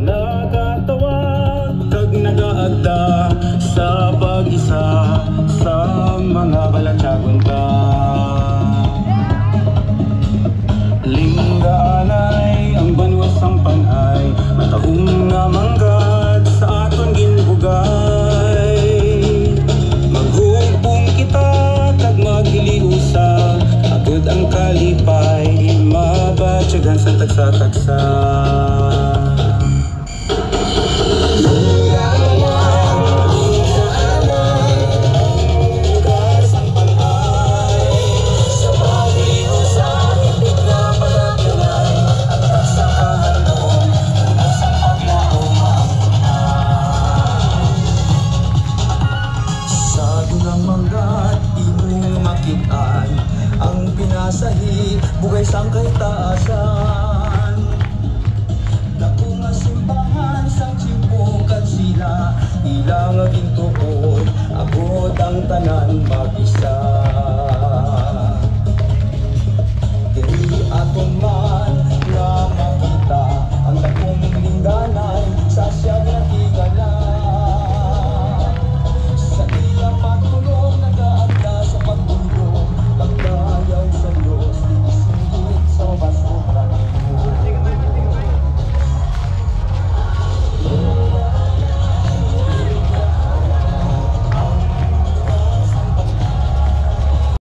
Nakatawag kag nagaagda sa pag-isa sa mga balatyagon ta. Linggaanay ang banwas ang panay, matahong nga manggad sa aton ginbugay. Maghubong kita kag maghiliusa, agud ang kalipay, mabatyagan sa tagsa-tagsa. Ang pinasahi, bugay sang kay taasan. Dako nga simbahan sang simpukan sila, ilang gintuon, agod ang tanan.